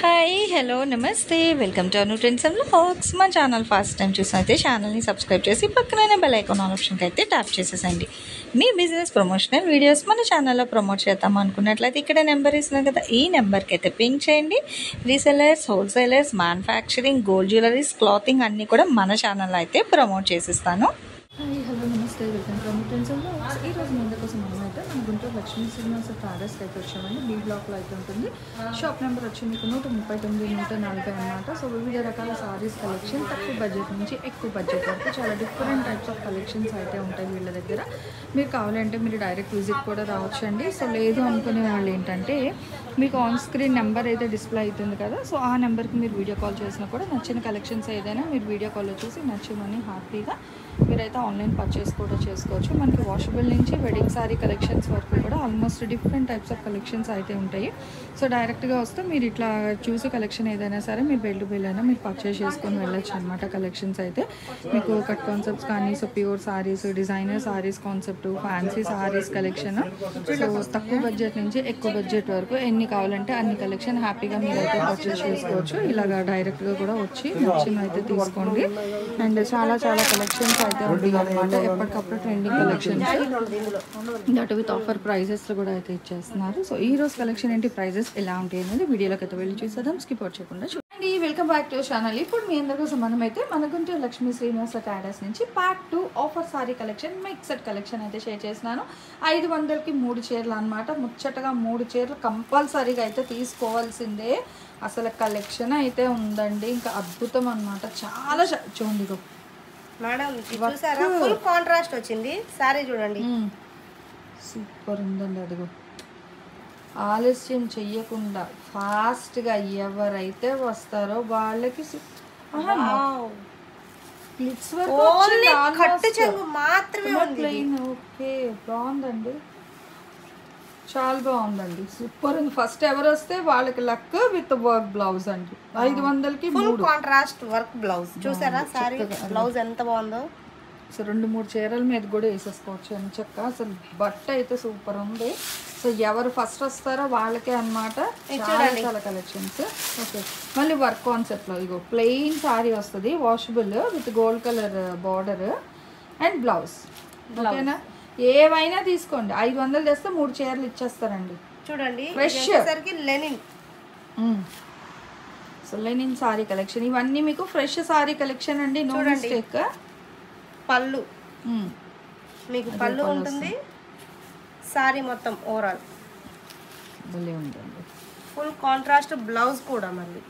Hi hello నమస్తే welcome to Anu trends and vlogs. మా channel first time చూసినైతే ఛానల్ని subscribe చేసి పక్కనే బెల్ ఐకాన్ ఆప్షన్కి అయితే ట్యాప్ చేసేసండి. మీ బిజినెస్ ప్రమోషనల్ వీడియోస్ మన ఛానల్లో ప్రమోట్ చేద్దాం అనుకున్నట్లయితే ఇక్కడ నెంబర్ ఇస్తున్నాను కదా, ఈ నెంబర్కి అయితే పింక్ చేయండి. Resellers, wholesalers, manufacturing, gold jewelleries, clothing అన్నీ కూడా మన ఛానల్లో అయితే ప్రమోట్ చేసిస్తాను. హాయ్ హలో నమస్తే welcome to Anu trends and vlogs. ఈరోజు మీ కోసం మనమైతే మన గుంటూరు లక్ష్మీ శ్రీనివాస ట్రాడర్స్కి అయితే వచ్చామండి. బీ బ్లాక్లో అయితే ఉంటుంది. షాప్ నెంబర్ వచ్చి మీకు 139, 140 అనమాట. సో వివిధ రకాల సారీస్ కలెక్షన్, తక్కువ బడ్జెట్ నుంచి ఎక్కువ బడ్జెట్ వరకు చాలా డిఫరెంట్ టైప్స్ ఆఫ్ కలెక్షన్స్ అయితే ఉంటాయి వీళ్ళ దగ్గర. మీరు కావాలంటే మీరు డైరెక్ట్ విజిట్ కూడా రావచ్చండి. సో లేదు అనుకునే వాళ్ళు ఏంటంటే మీకు ఆన్ స్క్రీన్ నెంబర్ అయితే డిస్ప్లే అవుతుంది కదా, సో ఆ నెంబర్కి మీరు వీడియో కాల్ చేసినా కూడా నచ్చిన కలెక్షన్స్ ఏదైనా మీరు వీడియో కాల్లో చూసి నచ్చమని హ్యాపీగా మీరైతే ఆన్లైన్ పర్చేస్ కూడా చేసుకోవచ్చు. మనకి వాషబుల్ నుంచి వెడ్డింగ్ సారీ కలెక్షన్స్ వరకు కూడా almost different types of collections అయితే ఉంటాయి. సో డైరెక్ట్గా వస్తే మీరు ఇట్లా చూసి కలెక్షన్ ఏదైనా సరే మీరు బిల్ అయినా మీరు పర్చేస్ చేసుకొని వెళ్ళొచ్చు అనమాట. కలెక్షన్స్ అయితే మీకు కట్ కాన్సెప్ట్స్ కానీ, so pure saris, designer saris concept, fancy saris collection, so తక్కువ బడ్జెట్ నుంచి ఎక్కువ బడ్జెట్ వరకు ఎన్ని కావాలంటే అన్ని కలెక్షన్ హ్యాపీగా మీరైతే పర్చేస్ చేసుకోవచ్చు. ఇలాగా డైరెక్ట్గా కూడా వచ్చి నచ్చిన అయితే తీసుకోండి. అండ్ చాలా కలెక్షన్స్ అయితే ఉంటాయి అనమాట. ఎప్పటికప్పుడు trending collections that with offer ప్రైజెస్లో కూడా అయితే ఇచ్చేస్తున్నారు. సో ఈ రోజు కలెక్షన్ ఏంటి, ప్రైజెస్ ఎలా ఉంటాయి అనేది వీడియోలోకి అయితే వెళ్ళి చూసేద్దాం. స్కిప్ అవుట్ చేయకుండా చూడండి. Welcome back to channel. ఇప్పుడు మీ అందరికీ మనం అయితే మన గుంటూరు లక్ష్మీ శ్రీనివాస ట్రాడర్స్ నుంచి part 2 offer sorry collection, mixed collection అయితే షేర్ చేస్తున్నాను. 500కి 3 చీరలు అనమాట. ముచ్చటగా 3 చీరలు కంపల్సరీగా అయితే తీసుకోవాల్సిందే. అసలు కలెక్షన్ అయితే ఉందండి, ఇంకా అద్భుతం అనమాట. చాలా చూడండి మేడం, చూసారా ఫుల్ కాంట్రాస్ట్ వచ్చింది సారీ, చూడండి సూపర్ ఉందండి. అదిగో ఆలస్యం చెయ్యకుండా ఫాస్ట్గా ఎవరైతే వస్తారో వాళ్ళకి ప్లిట్స్ ప్లెయిన్. ఓకే, బాగుందండి, చాలా బాగుందండి, సూపర్ ఉంది. ఫస్ట్ ఎవరు వస్తే వాళ్ళకి లక్ విత్ వర్క్ బ్లౌజ్ అండి. 500కి ఫుల్ కాంట్రాస్ట్ వర్క్ బ్లౌజ్. చూసారా సారీ బ్లౌజ్ ఎంత బాగుందో. సో 2-3 చీరల మీద కూడా వేసేసుకోవచ్చు అని చెక్క. అసలు బట్ట అయితే సూపర్ ఉంది. సో ఎవరు ఫస్ట్ వస్తారో వాళ్ళకే అనమాట. చాలా కలెక్షన్స్. ఓకే, మళ్ళీ వర్క్ కాన్సెప్ట్లో ఇగో ప్లెయిన్ సారీ వస్తుంది, washable with gold colour border and blouse. ఓకేనా, ఏవైనా తీసుకోండి. 500 తెస్తే 3 చీరలు ఇచ్చేస్తారండి. చూడండి fresh linen. So linen sari collection, ఇవన్నీ మీకు ఫ్రెష్ సారీ కలెక్షన్ అండి. No mistake. పళ్ళు మీకు పళ్ళు ఉంటుంది, సారీ మొత్తం ఓవరాల్ భలే ఉందండి. ఫుల్ కాంట్రాస్ట్ బ్లౌజ్ కూడా. మళ్ళీ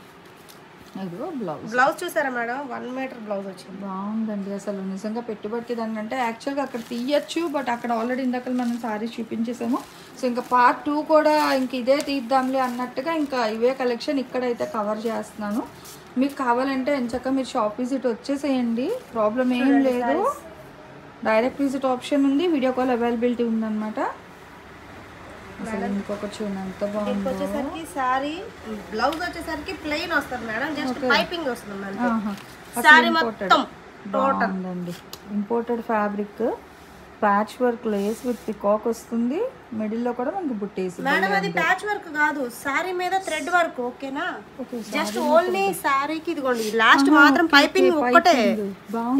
అదిగో బ్లౌజ్ చూసారా మేడం, 1 మీటర్ బ్లౌజ్ వచ్చింది. బాగుందండి. అసలు నిజంగా పెట్టుబడికి దాన్ని అంటే యాక్చువల్గా అక్కడ తీయచ్చు, బట్ అక్కడ ఆల్రెడీ ఇందాక మనం సారీ చూపించేసాము. సో ఇంకా పార్ట్ 2 కూడా ఇంక ఇదే తీద్దాంలే అన్నట్టుగా ఇంకా ఇవే కలెక్షన్ ఇక్కడైతే కవర్ చేస్తున్నాను. మీకు కావాలంటే ఎంచక్క మీరు షాప్ విజిట్ వచ్చేసేయండి, ప్రాబ్లం ఏం లేదు. డైరెక్ట్ విజిట్ ఆప్షన్ ఉంది, వీడియో కాల్ అవైలబిలిటీ ఉందన్నమాట. అసలు ఇంకొక చూడండి ఎంత బాగుంది. వచ్చేసరికి సారీ బ్లౌజ్ వచ్చేసరికి ప్లెయిన్ వస్తుంది మేడం, జస్ట్ పైపింగ్ వస్తుంది. సారీ మొత్తం బాగుందండి. Imported fabric, patch work lace with peacock వస్తుంది. మిడిల్లో కూడా మనకి బుట్టేసి మేడం, అది ప్యాచ్ వర్క్ కాదు, సారీ మీద థ్రెడ్ వర్క్. ఓకేనా, జస్ట్ ఓన్లీ సారీకి ఇదిగోండి లాస్ట్ మాత్రం పైపింగ్ ఒక్కటే,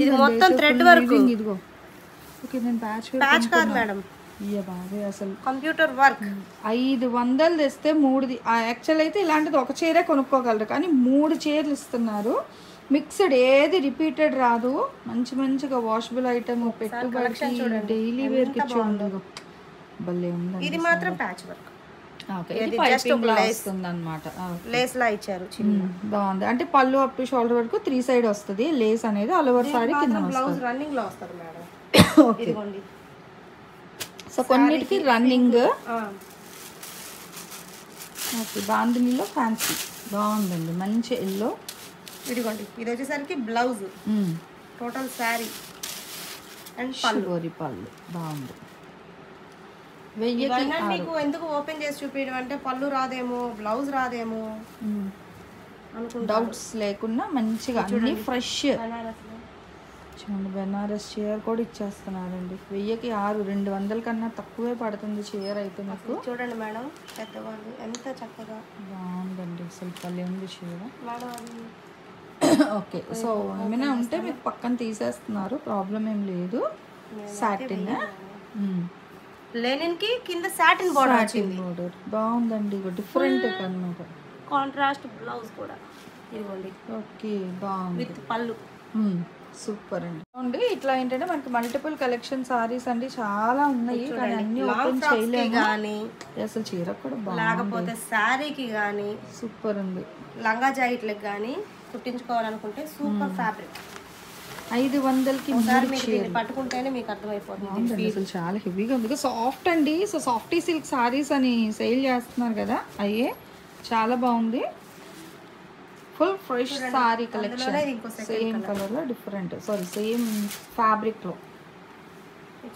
ఇది మొత్తం థ్రెడ్ వర్క్. ఇదిగో ఓకే, నేను ప్యాచ్ కాదు మేడం, బాగా అసలు కంప్యూటర్ వర్క్. 500 తెస్తే 3 యాక్చువల్ అయితే ఇలాంటిది ఒక చీరే కొనుక్కోగలరు, కానీ 3 చీరలు ఇస్తున్నారు. మిక్స్డ్, ఏది రిపీటెడ్ రాదు. మంచిగా వాషబుల్ ఐటమ్, పెట్టుబడి డైలీ వేర్కి చూడండి భలే ఉందండి. ఇది మాత్రం ప్యాచ్ వర్క్. లేస్ లా ఇచ్చారు, బాగుంది. అంటే పళ్ళు అప్ టు షోల్డర్ వరకు 3 సైడ్ వస్తుంది. లేస్ అనేది ఆల్ ఓవర్ సారీ కింద బ్లౌజ్ రన్నింగ్ లో వస్తుంది మేడం. ఇదిగోండి, సో కొన్నిటికి రన్నింగ్. ఓకే, బాందినీలో ఫ్యాన్సీ బాగుందండి, మంచి ఎల్లో. ఇదిగోండి, ఇది వచ్చేసరికి బ్లౌజ్, టోటల్ శారీ అండ్ పళ్ళు. బాగుంది. మీకు ఎందుకు ఓపెన్ చేసి చూపించడం అంటే పళ్ళు రాదేమో, బ్లౌజ్ రాదేమో డౌట్స్ లేకుండా మంచిగా అన్ని ఫ్రెష్. చూడండి బెనారస్ చీర కూడా ఇచ్చేస్తున్నారండి. 1000కి 6, 200 కన్నా తక్కువే పడుతుంది చీర అయితే మీకు. చూడండి మేడం, పెద్దవాళ్ళు ఎంత చక్కగా బాగుందండి, అసలు భలే ఉంది చీర. మేడం అది ఓకే, సో ఏమైనా ఉంటే మీకు పక్కన తీసేస్తున్నారు, ప్రాబ్లం ఏం లేదు. సాటిన్ లెనిన్ కి కింద సాటిన్ బోర్డర్ వచ్చింది. బోర్డర్ బాగుందండి, డిఫరెంట్ అన్నమాట. కాంట్రాస్ట్ బ్లౌజ్ కూడా ఇదిగోండి. ఓకే, బాగుంది విత్ పళ్ళు. సూపర్ అండి. ఇట్లా ఏంటంటే మనకి మల్టిపుల్ కలెక్షన్ సారీస్ అండి చాలా ఉన్నాయి, కానీ అన్ని ఓపెన్ చేయలేము కానీ అసలు చీర కూడా బాగుంది. లేకపోతే శారీకి కానీ సూపర్ ఉంది. లంగా జాకెట్లకు కానీ కుట్టించుకోవాలనుకుంటే సూపర్ ఫ్యాబ్రిక్. 500కి మీరు పట్టుకుంటేనే మీకు అర్థమైపోతుంది. అసలు చాలా హెవీగా ఉంది, సాఫ్ట్ అండి. సో సాఫ్టీ సిల్క్ సారీస్ అని సేల్ చేస్తున్నారు కదా, అయ్యే చాలా బాగుంది. Full fresh sari collection, same colour లో డిఫరెంట్, సారీ సేమ్ ఫ్యాబ్రిక్ లో.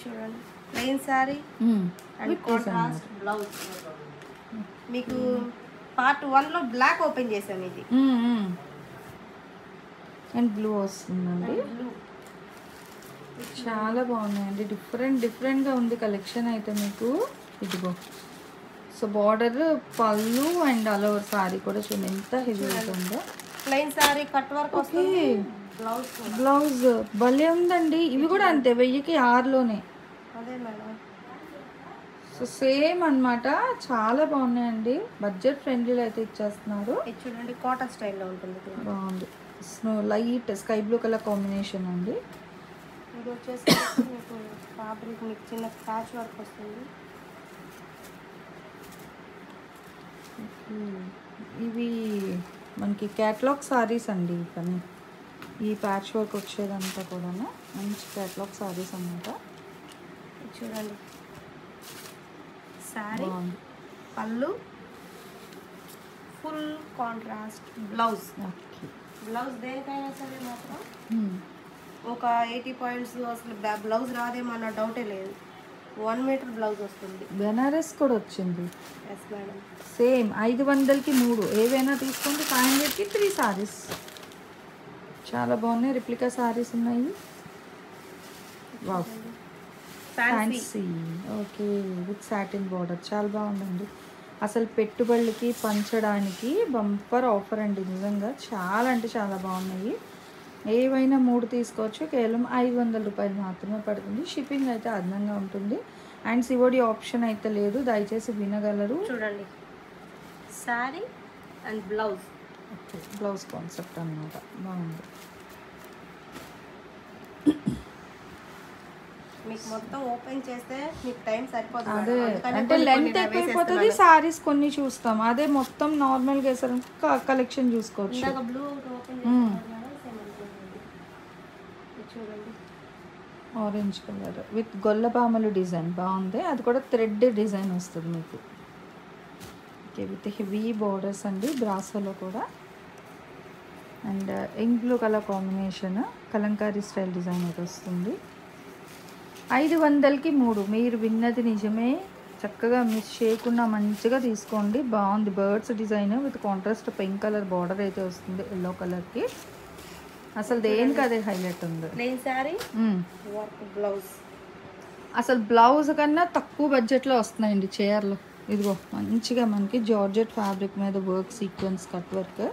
చూడండి plain sorry and contrast blouse. మీకు పార్ట్ 1 లో బ్లాక్ ఓపెన్ చేసాం, ఇది అండ్ బ్లూ వస్తుందండి. చాలా బాగున్నాయండి, డిఫరెంట్గా ఉంది కలెక్షన్ అయితే మీకు. ఇదిగో సో బార్డర్, పళ్ళు అండ్ ఆల్ ఓవర్ సారీ కూడా చూడండి ఎంత హెవీ ఉంటుందో. ప్లెయిన్ సారీ కట్ వర్క్ వస్తుంది, బ్లౌజ్ భలే ఉందండి. ఇవి కూడా అంతే 1000కి 6లోనే. అదే మేడం, సో సేమ్ అన్నమాట, చాలా బాగున్నాయండి. బడ్జెట్ ఫ్రెండ్లీలో అయితే ఇచ్చేస్తున్నారు. చూడండి కాటన్ స్టైల్లో ఉంటుంది, బాగుంది. Snow light sky blue colour combination అండి. ఇది వచ్చేసి మీకు ఫ్యాబ్రిక్ మీకు చిన్న ప్యాచ్ వర్క్ వస్తుంది. ఇవి మనకి క్యాటలాగ్ సారీస్ అండి. కానీ ఈ ప్యాచ్ వర్క్ వచ్చేదంతా కూడా మంచి క్యాటలాగ్ సారీస్ అన్నమాట. చూడండి సారీ, పళ్ళు, ఫుల్ కాంట్రాస్ట్ బ్లౌజ్. బ్లౌజ్ దేనికైనా సరే మాత్రం ఒక 80 పాయింట్స్ అసలు బ్లౌజ్ రాదేమన్న డౌటే లేదు. 1 మీటర్ బ్లౌజ్ వస్తుంది. బెనారస్ కూడా వచ్చింది. ఎస్ మేడం, సేమ్ 500కి 3, ఏవైనా తీసుకోండి. 500కి 3 సారీస్ చాలా బాగున్నాయి. రిప్లికా సారీస్ ఉన్నాయి. Wow, fancy. Okay, with satin border చాలా బాగుందండి. అసలు పెట్టుబడులకి పంచడానికి బంపర్ ఆఫర్ అండి, నిజంగా చాలా అంటే చాలా బాగున్నాయి. ఏవైనా 3 తీసుకోవచ్చు, కేవలం 500 రూపాయలు మాత్రమే పడుతుంది. షిప్పింగ్ అయితే అదనంగా ఉంటుంది అండ్ సివోడి ఆప్షన్ అయితే లేదు, దయచేసి వినగలరు. చూడండి sorry and blouse. Okay, blouse concept అన్నమాట, బాగుంది. మీకు మొత్తం ఓపెన్ చేస్తే మీకు టైం సరిపోతుంది. అదే అంటే లెంత్ ఎక్కువైపోతుంది, సారీస్ కొన్ని చూస్తాం. అదే మొత్తం నార్మల్గా వేసారు కలెక్షన్ చూసుకోవచ్చు. బ్లూ ఓపెన్ చూడండి, ఆరెంజ్ కలర్ విత్ గొల్లపామలు డిజైన్ బాగుంది. అది కూడా థ్రెడ్ డిజైన్ వస్తుంది మీకు. ఓకే, విత్ హెవీ బోర్డర్స్ అండి, బ్రాసోలో కూడా. And ink blue colour combination, Kalamkari style design అయితే వస్తుంది. 500కి 3, మీరు విన్నది నిజమే. చక్కగా మిస్ చేయకుండా మంచిగా తీసుకోండి. బాగుంది, birds design with contrast pink colour border అయితే వస్తుంది, ఎల్లో కలర్కి. అసలు దేనికి అదే హైలైట్ ఉంది. Plain sorry work blouse. అసలు బ్లౌజ్ కన్నా తక్కువ బడ్జెట్లో వస్తున్నాయండి చీరలు. ఇదిగో మంచిగా మనకి జార్జెట్ ఫ్యాబ్రిక్ మీద వర్క్, సీక్వెన్స్ కట్ వర్క్.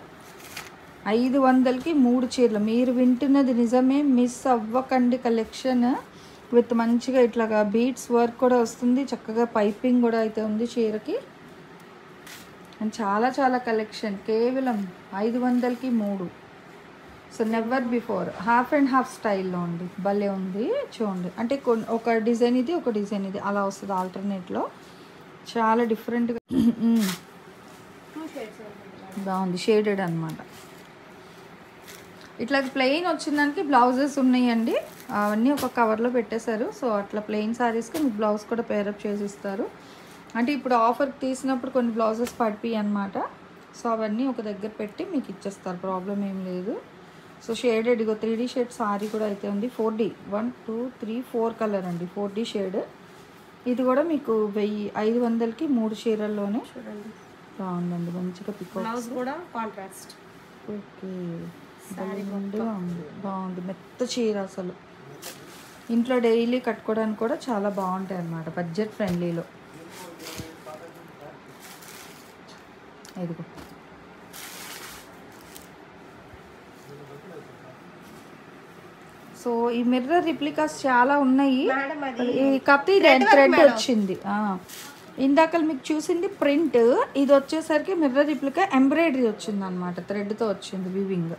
500కి 3 చీరలు, మీరు వింటున్నది నిజమే, మిస్ అవ్వకండి. కలెక్షన్ విత్ మంచిగా ఇట్లాగా బీట్స్ వర్క్ కూడా వస్తుంది, చక్కగా పైపింగ్ కూడా అయితే ఉంది చీరకి. అండ్ చాలా చాలా కలెక్షన్, కేవలం 500కి 3. So never before, half and half స్టైల్లో ఉంది, భలే ఉంది. చూడండి అంటే ఒక డిజైన్ ఇది, ఒక డిజైన్ ఇది, అలా వస్తుంది ఆల్టర్నేట్లో. చాలా డిఫరెంట్గా బాగుంది, షేడెడ్ అనమాట. ఇట్లా ప్లెయిన్ వచ్చిందానికి బ్లౌజెస్ ఉన్నాయండి, అవన్నీ ఒక కవర్లో పెట్టేశారు. సో అట్లా ప్లెయిన్ శారీస్కి మీకు బ్లౌజ్ కూడా పేరప్ చేసి ఇస్తారు. అంటే ఇప్పుడు ఆఫర్కి తీసినప్పుడు కొన్ని బ్లౌజెస్ పడిపోయి అనమాట. సో అవన్నీ ఒక దగ్గర పెట్టి మీకు ఇచ్చేస్తారు, ప్రాబ్లం ఏం లేదు. సో షేడెడ్ ఇగో 3D షేడ్ సారీ కూడా అయితే ఉంది. 4D 1 2 3 4 కలర్ అండి, 4D షేడ్. ఇది కూడా మీకు 500కి 3 చీరల్లోనే. చూడండి బాగుందండి, మంచిగా పికో బ్లౌజ్ కూడా కాంట్రాస్ట్. ఓకే, నిండుగా ఉంది, బాగుంది. మెత్త చీర అసలు ఇంట్లో డైలీ కట్టుకోవడానికి కూడా చాలా బాగుంటాయి అన్నమాట, బడ్జెట్ ఫ్రెండ్లీలో. ఇదిగో సో ఈ మిర్రర్ రిప్లికాస్ చాలా ఉన్నాయి. కాకపోతే ఇది థ్రెడ్ వచ్చింది. ఇందాక మీకు చూసింది ప్రింట్, ఇది వచ్చేసరికి మిర్రర్ రిప్లికా ఎంబ్రాయిడరీ వచ్చింది అనమాట, థ్రెడ్తో వచ్చింది వివింగ్.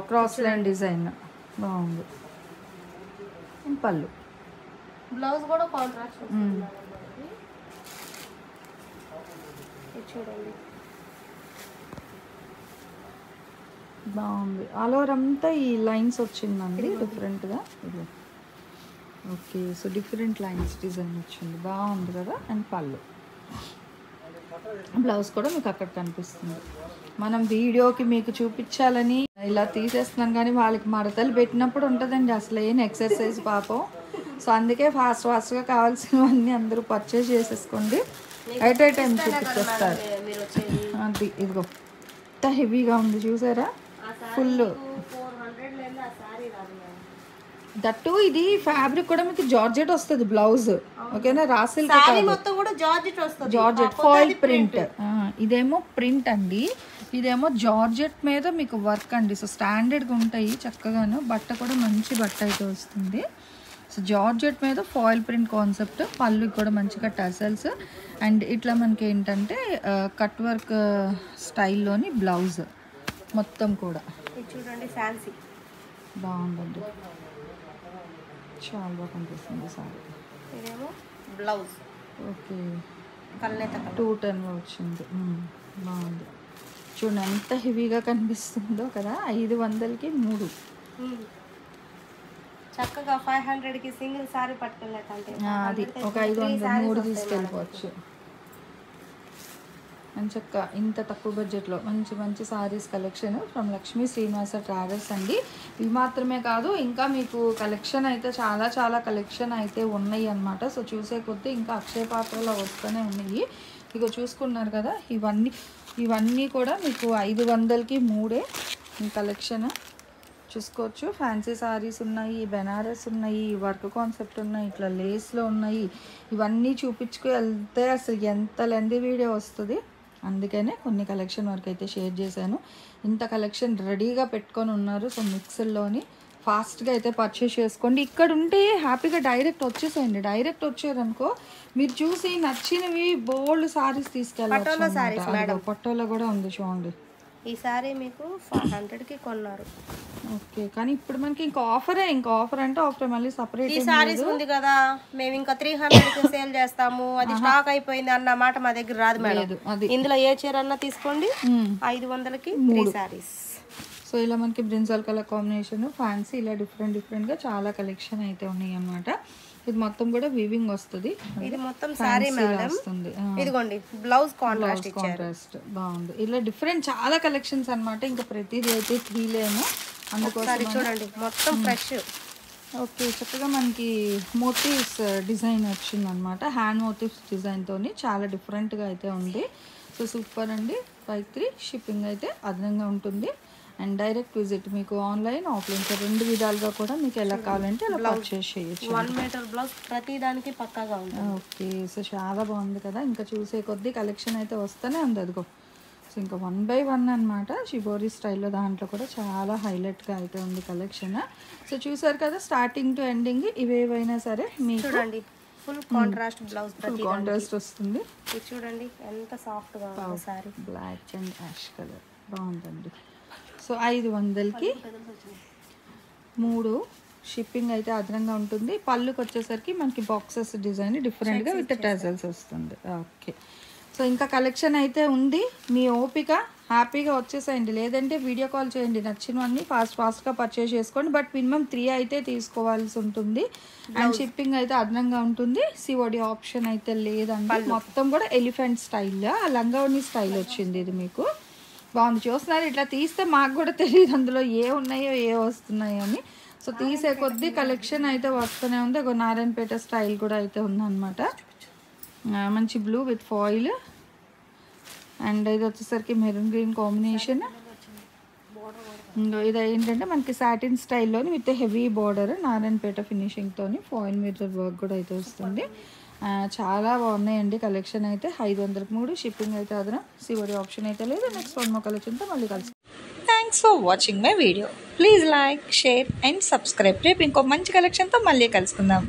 క్రాస్ లైన్ డిజైన్ బాగుంది. పళ్ళు, బ్లౌజ్ కూడా కాంట్రాస్ట్ చూడండి, బాగుంది. ఆల్ ఓవర్ అంతా ఈ లైన్స్ వచ్చిందండి డిఫరెంట్గా. ఇది okay, so different lines design వచ్చింది, బాగుంది కదా. అండ్ పళ్ళు, బ్లౌజ్ కూడా మీకు అక్కడ కనిపిస్తుంది. మనం వీడియోకి మీకు చూపించాలని ఇలా తీసేస్తున్నాం, కానీ వాళ్ళకి మడతలు పెట్టినప్పుడు ఉంటుందండి అసలు ఏం ఎక్సర్సైజ్ పాపం. సో అందుకే ఫాస్ట్గా కావాల్సినవన్నీ అందరూ పర్చేస్ చేసేసుకోండి, ఎట్ ఏ టైం చూపించేస్తారు. అది ఇదిగో ఎంత హెవీగా ఉంది చూసారా, ఫుల్. దట్టు ఇది ఫ్యాబ్రిక్ కూడా మీకు జార్జెట్ వస్తుంది బ్లౌజ్, ఓకేనా, రాసిల్క్ జార్జెట్ ఫాయిల్ ప్రింట్. ఇదేమో ప్రింట్ అండి, ఇదేమో జార్జెట్ మీద మీకు వర్క్ అండి. సో స్టాండర్డ్గా ఉంటాయి చక్కగాను, బట్ట కూడా మంచి బట్ట అయితే వస్తుంది. సో జార్జెట్ మీద ఫాయిల్ ప్రింట్ కాన్సెప్ట్, పళ్ళు కూడా మంచిగా టసల్స్. అండ్ ఇట్లా మనకి ఏంటంటే కట్ వర్క్ స్టైల్లోని బ్లౌజ్ మొత్తం కూడా చూడండి, ఫ్యాన్సీ బాగుందండి, చాలా బాగా కనిపిస్తుంది సారీ. ఇదేమో బ్లౌజ్ ఓకే, కల్నేత 210 వచ్చింది, బాగుంది. చూడండి ఎంత హెవీగా కనిపిస్తుందో కదా, 500కి 3. చక్కగా 500కి సింగిల్ సారీ పట్టుకెళ్ళకంటే అది ఒక 500 తీసుకెళ్ళిపోవచ్చు. మంచక్క ఇంత తక్కువ బడ్జెట్లో మంచి మంచి saris collection from Lakshmi Srinivasa travels అండి. ఇవి మాత్రమే కాదు, ఇంకా మీకు కలెక్షన్ అయితే చాలా కలెక్షన్ అయితే ఉన్నాయి అన్నమాట. సో చూసే కొద్దీ ఇంకా అక్షయ పాత్రలో వస్తూనే ఉన్నాయి. ఇక చూసుకున్నారు కదా, ఇవన్నీ కూడా మీకు 500కి 3 ఈ కలెక్షన్ చూసుకోవచ్చు. ఫ్యాన్సీ సారీస్ ఉన్నాయి, బెనారస్ ఉన్నాయి, వర్క్ కాన్సెప్ట్ ఉన్నాయి, ఇట్లా లేస్లో ఉన్నాయి. ఇవన్నీ చూపించుకు వెళ్తే అసలు ఎంత లెంది వీడియో వస్తుంది, అందుకనే కొన్ని కలెక్షన్ వరకు అయితే షేర్ చేశాను. ఇంత కలెక్షన్ రెడీగా పెట్టుకొని ఉన్నారు. సో మిక్స్డ్లోని ఫాస్ట్గా అయితే పర్చేస్ చేసుకోండి. ఇక్కడ ఉంటే హ్యాపీగా డైరెక్ట్ వచ్చేసేయండి. డైరెక్ట్ వచ్చారనుకో మీరు చూసి నచ్చినవి బోల్డ్ సారీస్ తీసుకెళ్ళాలి. పట్టోలో కూడా ఉంది చూడండి. ఈ సారీ మీకు 500కి కొన్నారు. ఓకే, కానీ ఇప్పుడు మనకి ఇంకా ఆఫర్ అంటే ఆఫర్ మళ్ళీ సపరేట్. ఈ సారీస్ ఉంది కదా, మేము ఇంకా 300కి సేల్ చేస్తాము, అది స్టాక్ అయిపోయింది అన్న మాట మా దగ్గర రాదు మేడం. ఇందులో ఏ చీర అన్నా తీసుకోండి, 500కి 3 సారీస్. సో ఇలా మనకి బ్రింజాల్ కలర్ కాంబినేషన్, ఫ్యాన్సీ, ఇలా డిఫరెంట్గా చాలా కలెక్షన్ అయితే ఉన్నాయి అన్నమాట. ఇది మొత్తం కూడా వీవింగ్ వస్తుంది. ఇది మొత్తం సారీ మేడం వస్తుంది. ఇదిగోండి బ్లౌజ్ కాంట్రాస్ట్ బాగుంది. ఇలా డిఫరెంట్ చాలా కలెక్షన్స్ అన్నమాట. ఇంకా ప్రతిదీ అయితే తీలేము, అందుకోసం చూడండి మొత్తం ఫ్రెష్. ఓకే, చక్కగా మనకి మోటివ్స్ డిజైన్ వచ్చింది అనమాట. హ్యాండ్ మోటివ్స్ డిజైన్తో చాలా డిఫరెంట్గా అయితే ఉంది. సో సూపర్ అండి. 53 షిప్పింగ్ అయితే అదనంగా ఉంటుంది. అండ్ డైరెక్ట్ విజిట్ మీకు ఆన్లైన్ ఆఫ్లైన్ రెండు విధాలుగా కూడా మీకు ఎలా కావాలంటే అలా పర్చేస్ చేయొచ్చు. 1 మీటర్ బ్లౌజ్ ప్రతి దానికి పక్కాగా ఉంటుంది. ఓకే, సో చాలా బాగుంది కదా. ఇంకా చూసే కొద్దీ కలెక్షన్ అయితే వస్తూనే ఉంది. అదిగో సో ఇంకా 1 by 1 అనమాట. షిబోరి స్టైల్లో దాంట్లో కూడా చాలా హైలైట్గా అయితే ఉంది కలెక్షన్. సో చూసారు కదా, స్టార్టింగ్ టు ఎండింగ్ ఇవేవైనా సరే మీకు చూడండి ఫుల్ కాంట్రాస్ట్ బ్లౌజ్, ప్రతి కాంట్రాస్ట్ వస్తుంది. ఇది చూడండి ఎంత సాఫ్ట్గా ఉంది sari. Black and ash colour బాగుందండి. సో 500కి 3 షిప్పింగ్ అయితే అదనంగా ఉంటుంది. పళ్ళుకి వచ్చేసరికి మనకి బాక్సెస్ డిజైన్ డిఫరెంట్గా విత్ టజల్స్ వస్తుంది. ఓకే, సో ఇంకా కలెక్షన్ అయితే ఉంది. మీ ఓపిక హ్యాపీగా వచ్చేసేయండి, లేదంటే వీడియో కాల్ చేయండి. నచ్చినవన్నీ ఫాస్ట్గా పర్చేస్ చేసుకోండి. బట్ మినిమం 3 అయితే తీసుకోవాల్సి ఉంటుంది. అండ్ షిప్పింగ్ అయితే అదనంగా ఉంటుంది. సిఓడి ఆప్షన్ అయితే లేదండి. మొత్తం కూడా ఎలిఫెంట్ స్టైల్, లంగావణి స్టైల్ వచ్చింది. ఇది మీకు బాగుంది. చూస్తున్నారు, ఇట్లా తీస్తే మాకు కూడా తెలియదు అందులో ఏ ఉన్నాయో ఏ వస్తున్నాయో అని. సో తీసే కొద్దీ కలెక్షన్ అయితే వస్తూనే ఉంది. ఒక నారాయణపేట స్టైల్ కూడా అయితే ఉందన్నమాట. మంచి బ్లూ విత్ ఫాయిల్ అండ్ ఇది వచ్చేసరికి మెరూన్ గ్రీన్ కాంబినేషన్. ఇది ఏంటంటే మనకి సాటిన్ స్టైల్లోని విత్ హెవీ బార్డర్ నారాయణపేట ఫినిషింగ్తోని ఫాయిల్ మిర్రర్ వర్క్ కూడా అయితే వస్తుంది. చాలా బాగున్నాయండి కలెక్షన్ అయితే. 503 షిప్పింగ్ అయితే అదనం, సివడి ఆప్షన్ అయితే లేదు. నెక్స్ట్ వన్ మో కలెక్షన్తో మళ్ళీ కలిసి. Thanks for watching my video. Please like, share and subscribe. రేపు ఇంకో మంచి కలెక్షన్తో మళ్ళీ కలుసుకుందాం.